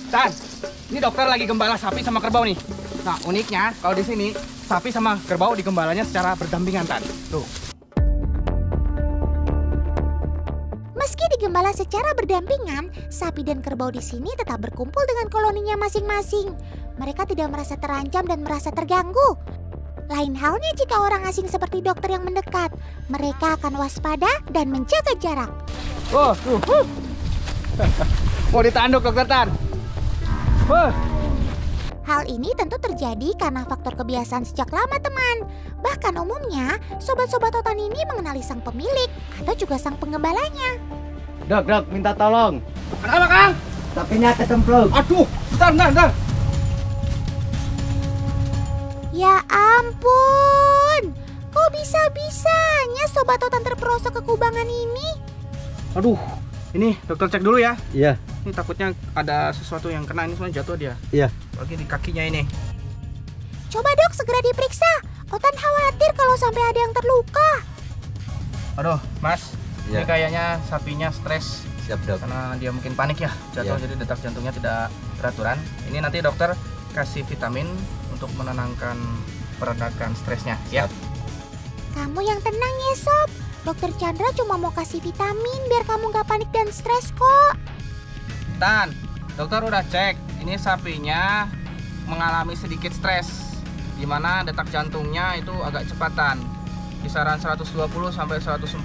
Tan, ini dokter lagi gembala sapi sama kerbau nih. Nah, uniknya kalau di sini sapi sama kerbau digembalanya secara berdampingan, Tan. Tuh. Meski digembala secara berdampingan, sapi dan kerbau di sini tetap berkumpul dengan koloninya masing-masing. Mereka tidak merasa terancam dan merasa terganggu. Lain halnya jika orang asing seperti dokter yang mendekat. Mereka akan waspada dan menjaga jarak. Oh, tuh. Mau ditanduk, Dokter Tan. Hal ini tentu terjadi karena faktor kebiasaan sejak lama, teman. Bahkan umumnya, sobat-sobat otan ini mengenali sang pemilik atau juga sang penggembalanya. Dok, minta tolong. Kenapa, Kang? Sapinya kecemplung. Aduh, bentar. Ya ampun, kok bisa-bisanya sobat otan terperosok ke kubangan ini? Aduh, ini dokter cek dulu ya. Iya. Ini takutnya ada sesuatu yang kena, ini soalnya jatuh dia. Iya. Lagi di kakinya ini. Coba dok, segera diperiksa. Otan khawatir kalau sampai ada yang terluka. Aduh, Mas, Iya. ini kayaknya sapinya stres. Siap, Dok. Karena dia mungkin panik ya, jatuh, Iya. jadi detak jantungnya tidak beraturan. Ini nanti dokter kasih vitamin untuk menenangkan peredakan stresnya. Ya. Kamu yang tenang ya sob. Dokter Chandra cuma mau kasih vitamin biar kamu gak panik dan stres kok. Tan, dokter udah cek. Ini sapinya mengalami sedikit stres, dimana detak jantungnya itu agak cepatan, kisaran 120 sampai 140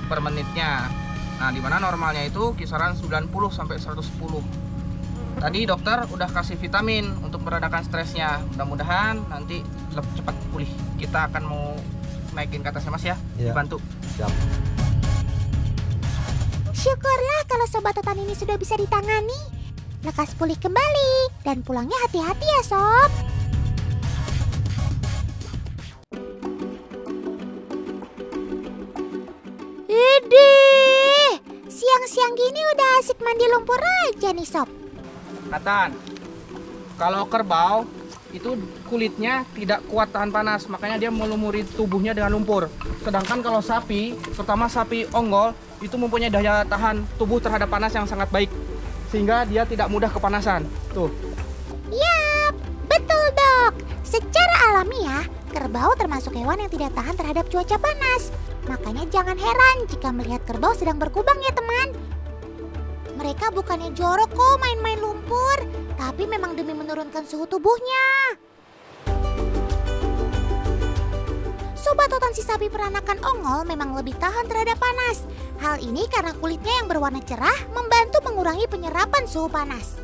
per menitnya. Nah, dimana normalnya itu kisaran 90 sampai 110. Tadi dokter udah kasih vitamin untuk meredakan stresnya. Mudah-mudahan nanti lebih cepat pulih. Kita akan mau naikin ke atasnya, Mas ya. Iya. Dibantu. Siap. Syukurlah kalau sobat otan ini sudah bisa ditangani. Lekas pulih kembali dan pulangnya hati-hati ya sob. Idih, siang-siang gini udah asik mandi lumpur aja nih sob. Nathan, kalau kerbau itu kulitnya tidak kuat tahan panas, makanya dia melumuri tubuhnya dengan lumpur. Sedangkan kalau sapi, terutama sapi Ongol, itu mempunyai daya tahan tubuh terhadap panas yang sangat baik, sehingga dia tidak mudah kepanasan. Tuh. Yap, betul dok. Secara alamiah, kerbau termasuk hewan yang tidak tahan terhadap cuaca panas. Makanya jangan heran jika melihat kerbau sedang berkubang ya teman. Mereka bukannya jorok kok main-main lumpur, tapi memang demi menurunkan suhu tubuhnya. Sobat otan si sapi peranakan Ongol memang lebih tahan terhadap panas. Hal ini karena kulitnya yang berwarna cerah membantu mengurangi penyerapan suhu panas.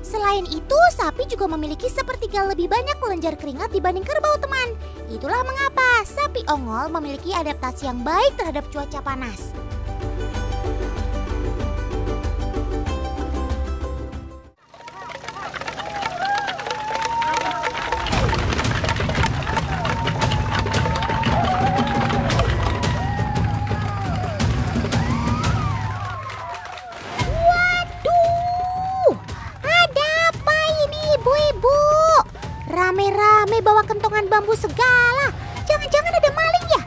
Selain itu, sapi juga memiliki sepertiga lebih banyak kelenjar keringat dibanding kerbau teman. Itulah mengapa sapi Ongol memiliki adaptasi yang baik terhadap cuaca panas. Rame-rame bawa kentongan bambu segala. Jangan-jangan ada maling ya?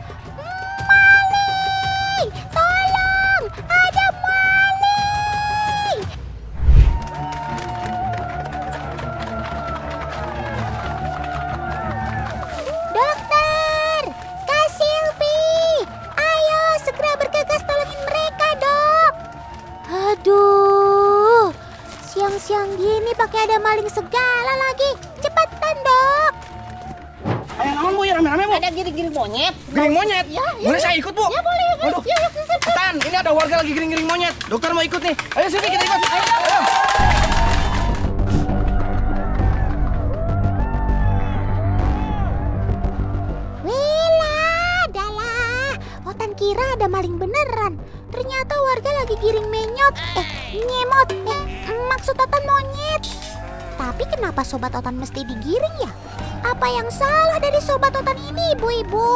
Maling! Tolong! Ada maling! Dokter! Kak Silvi! Ayo segera bergegas tolongin mereka, Dok! Aduh! Siang-siang gini pakai ada maling segala lagi. Cepetan, Dok. Ayo naon Bu, ya rame-rame Bu. Ada giring-giring monyet. Giring monyet? Ya, ya, Boleh ya. saya ikut Bu? Ya boleh. Aduh. Ya, Tan, ini ada warga lagi giring-giring monyet. Dokter mau ikut nih. Ayo sini kita ikut. Ayo. Wela, dalah. Otan kira ada maling beneran. Ternyata warga lagi giring nyemot. Maksud otan monyet. Tapi kenapa sobat otan mesti digiring ya? Apa yang salah dari sobat otan ini, ibu-ibu?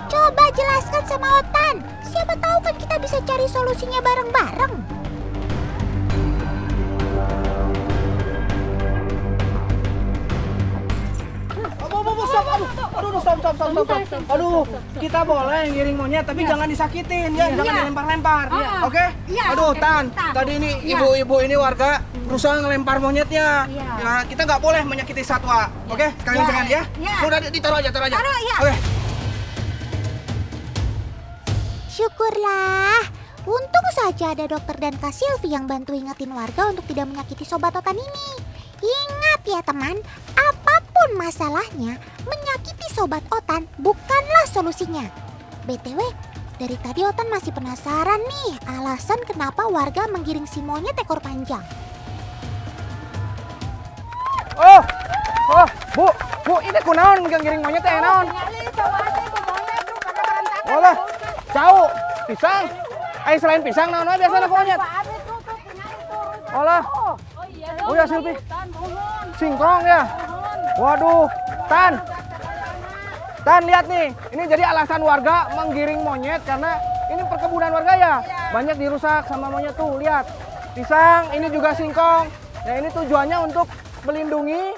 Coba jelaskan sama otan. Siapa tahu kan kita bisa cari solusinya bareng-bareng. Stop. Aduh, kita boleh ngiring monyet, tapi jangan disakitin ya, jangan dilempar-lempar. Oke? Iya, Aduh, oke, Tan, Tan. tadi ini Iya. ibu-ibu ini warga berusaha ngelempar monyetnya. Iya. Ya, kita nggak boleh menyakiti satwa. Oke, kalian jangan ya. Iya. Udah ditaruh aja. Taruh, ya. Oke. Syukurlah. Untung saja ada dokter dan Kak Silvi yang bantu ingetin warga untuk tidak menyakiti Sobat Otan ini. Ingat ya teman, apapun masalahnya, menyakiti Sobat Otan bukanlah solusinya. BTW, dari tadi Otan masih penasaran nih alasan kenapa warga menggiring si monyet ekor panjang. Oh, Bu, ini kunaon ngiring monyet teh naon? Olah, cau, pisang. Selain pisang naon we biasana ku monyet? Olah. Oh ya Silvi. Singkong ya. Waduh, Tan lihat nih. Ini jadi alasan warga menggiring monyet karena ini perkebunan warga ya. Banyak dirusak sama monyet tuh, lihat. Pisang, ini juga singkong. Nah, ini tujuannya untuk melindungi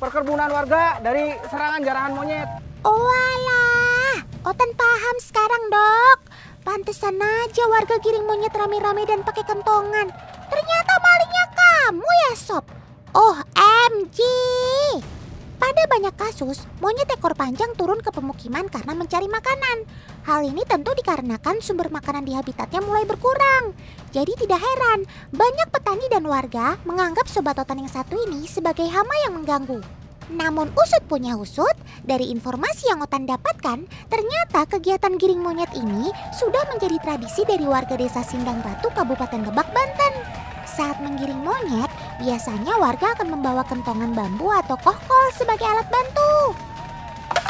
perkebunan warga dari serangan jarahan monyet. Oh alah, Otan paham sekarang dok. Pantesan aja warga giring monyet rame-rame dan pakai kentongan. Ternyata malingnya kamu ya Sob. Oh MG. Pada banyak kasus, monyet ekor panjang turun ke pemukiman karena mencari makanan. Hal ini tentu dikarenakan sumber makanan di habitatnya mulai berkurang. Jadi tidak heran, banyak petani dan warga menganggap Sobat Otan yang satu ini sebagai hama yang mengganggu. Namun usut punya usut, dari informasi yang Otan dapatkan, ternyata kegiatan giring monyet ini sudah menjadi tradisi dari warga desa Sindang Batu, Kabupaten Lebak, Banten. Saat menggiring monyet, biasanya warga akan membawa kentongan bambu atau kohkol sebagai alat bantu.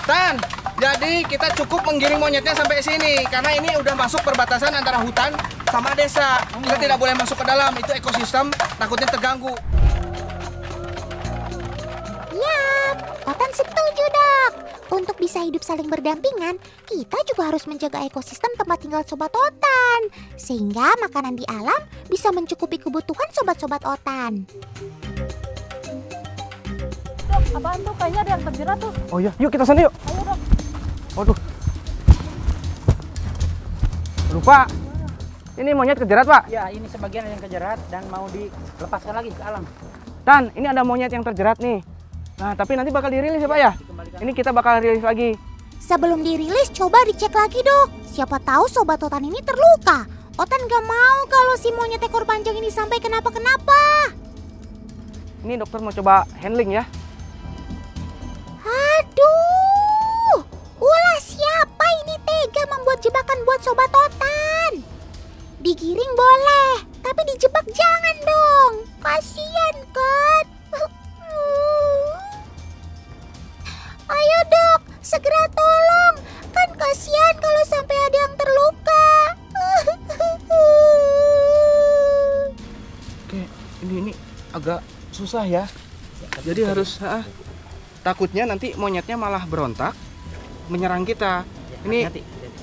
Tan, jadi kita cukup menggiring monyetnya sampai sini karena ini udah masuk perbatasan antara hutan sama desa. Kita tidak boleh masuk ke dalam, itu ekosistem takutnya terganggu. Yap, Otan setuju dok. Untuk bisa hidup saling berdampingan, kita juga harus menjaga ekosistem tempat tinggal Sobat Otan. Sehingga makanan di alam bisa mencukupi kebutuhan Sobat-Sobat Otan. Dok, apaan tuh? Kayaknya ada yang terjerat tuh. Oh iya, yuk kita sana yuk. Ayo dok. Waduh. Lupa. Ini monyet kejerat, Pak. Ya, ini sebagian yang kejerat dan mau dilepaskan lagi ke alam. Tan, ini ada monyet yang terjerat nih. Nah, tapi nanti bakal dirilis ya, Pak ya? Ini kita bakal rilis lagi. Sebelum dirilis, coba dicek lagi dok. Siapa tahu Sobat Otan ini terluka. Otan gak mau kalau si monyet ekor panjang ini sampai kenapa-kenapa. Ini dokter mau coba handling ya. Aduh, ulah siapa ini tega membuat jebakan buat Sobat Otan. Digiring boleh, tapi dijebak jangan dong. Kasian kan. Ayo dok, segera tolong. Kan kasihan kalau sampai ada yang terluka. Oke, ini agak susah ya. Jadi harus takutnya nanti monyetnya malah berontak menyerang kita. Ini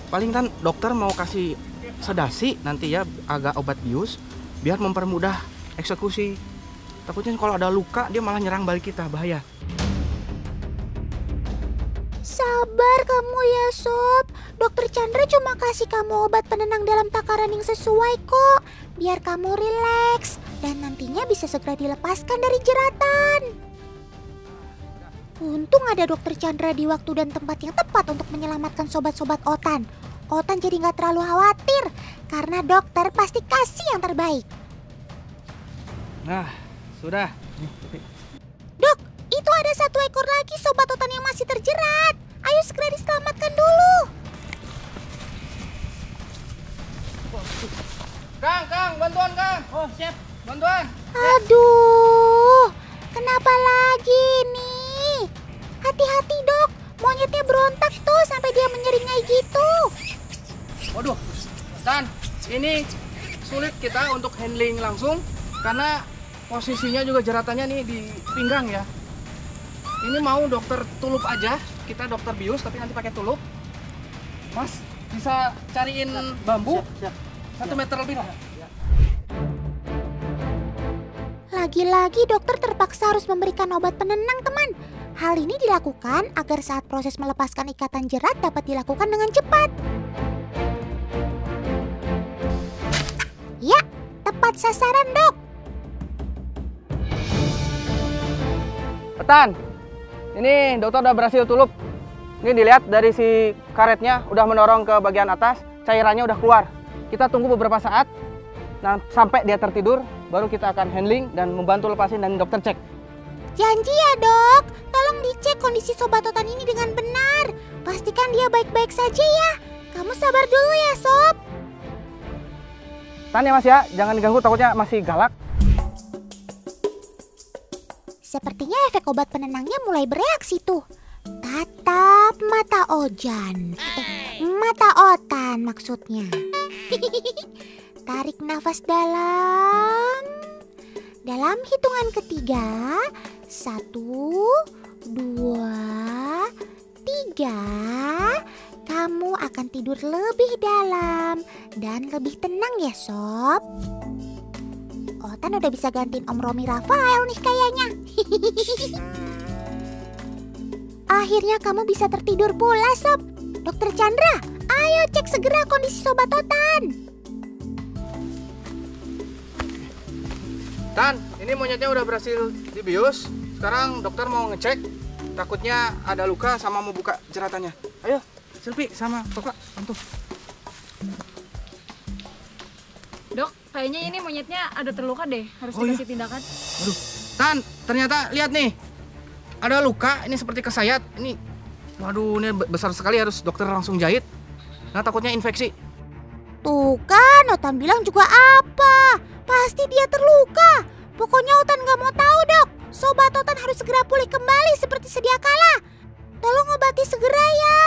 paling kan dokter mau kasih sedasi nanti ya, agak obat bius biar mempermudah eksekusi. Takutnya kalau ada luka dia malah nyerang balik kita, bahaya. Sabar kamu ya Sob. Dokter Chandra cuma kasih kamu obat penenang dalam takaran yang sesuai kok. Biar kamu rileks dan nantinya bisa segera dilepaskan dari jeratan. Untung ada Dokter Chandra di waktu dan tempat yang tepat untuk menyelamatkan sobat-sobat Otan. Otan jadi nggak terlalu khawatir karena dokter pasti kasih yang terbaik. Nah, sudah. Dok, itu ada satu ekor lagi sobat Otan yang masih terjerat. Ayo segera diselamatkan dulu. Kang, bantuan Kang. Oh, siap. Bantuan. Aduh, kenapa lagi nih? Hati-hati dok, monyetnya berontak tuh sampai dia menyeringai gitu. Waduh, Dan ini sulit kita untuk handling langsung karena posisinya juga jeratannya nih di pinggang ya. Ini mau dokter tulup aja, kita dokter bius tapi nanti pakai tulup. Mas, bisa cariin bambu? Siap. 1 meter lebih. Lagi-lagi dokter terpaksa harus memberikan obat penenang teman. Hal ini dilakukan agar saat proses melepaskan ikatan jerat dapat dilakukan dengan cepat. Ya, tepat sasaran dok. Tan, ini dokter udah berhasil tulup. Ini dilihat dari si karetnya udah mendorong ke bagian atas, cairannya udah keluar. Kita tunggu beberapa saat, nah sampai dia tertidur, baru kita akan handling dan membantu lepasin dan dokter cek. Janji ya dok, tolong dicek kondisi Sobat Totan ini dengan benar. Pastikan dia baik-baik saja ya. Kamu sabar dulu ya Sob. Tan ya mas ya, jangan diganggu takutnya masih galak. Sepertinya efek obat penenangnya mulai bereaksi tuh. Tatap mata Ojan. Mata Otan maksudnya. Tarik nafas dalam. Dalam hitungan ketiga. 1, 2, 3. Kamu akan tidur lebih dalam dan lebih tenang ya Sob. Otan udah bisa gantiin Om Romi Rafael nih kayaknya. Akhirnya kamu bisa tertidur pula Sob. Dokter Chandra, ayo cek segera kondisi Sobat Otan. Tan, ini monyetnya udah berhasil dibius. Sekarang dokter mau ngecek, takutnya ada luka sama mau buka jeratannya. Ayo, Silvi sama Bapak bantu. Dok, kayaknya ini monyetnya ada terluka deh. Harus Oh, dikasih tindakan. Aduh, Tan, ternyata lihat nih. Ada luka, ini seperti kesayat. Ini, waduh, ini besar sekali, harus dokter langsung jahit. Nah, takutnya infeksi. Tuh kan, Otan bilang juga apa? Pasti dia terluka. Pokoknya Otan gak mau tahu dok. Sobat Otan harus segera pulih kembali seperti sedia kala. Tolong obati segera ya.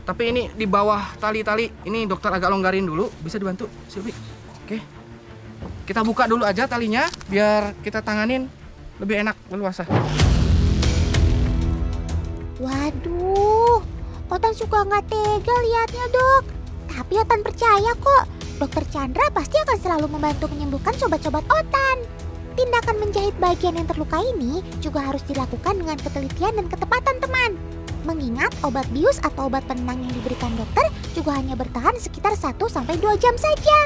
Tapi ini di bawah tali-tali, ini dokter agak longgarin dulu. Bisa dibantu, Silvi? Oke. Kita buka dulu aja talinya, biar kita tanganin lebih enak, leluasa. Waduh, Otan suka nggak tega liatnya dok. Tapi Otan percaya kok, Dokter Chandra pasti akan selalu membantu menyembuhkan sobat-sobat Otan. Tindakan menjahit bagian yang terluka ini juga harus dilakukan dengan ketelitian dan ketepatan teman. Mengingat obat bius atau obat penenang yang diberikan dokter juga hanya bertahan sekitar 1-2 jam saja.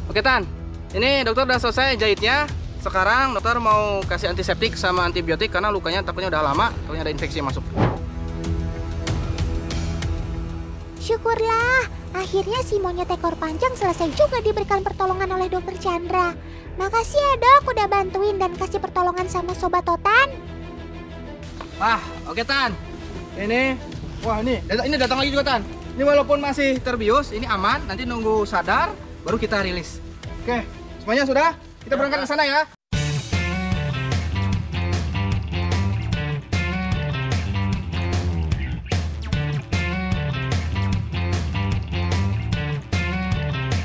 Oke Tan, ini dokter udah selesai jahitnya. Sekarang dokter mau kasih antiseptik sama antibiotik karena lukanya takutnya udah lama, takutnya ada infeksi yang masuk. Syukurlah, akhirnya si monyet ekor panjang selesai juga diberikan pertolongan oleh Dokter Chandra. Makasih ya dok udah bantuin dan kasih pertolongan sama Sobat Totan. Wah, oke Tan. Ini, wah ini datang lagi juga Tan. Ini walaupun masih terbius, ini aman. Nanti nunggu sadar, baru kita rilis. Oke, semuanya sudah? Kita berangkat ke sana ya.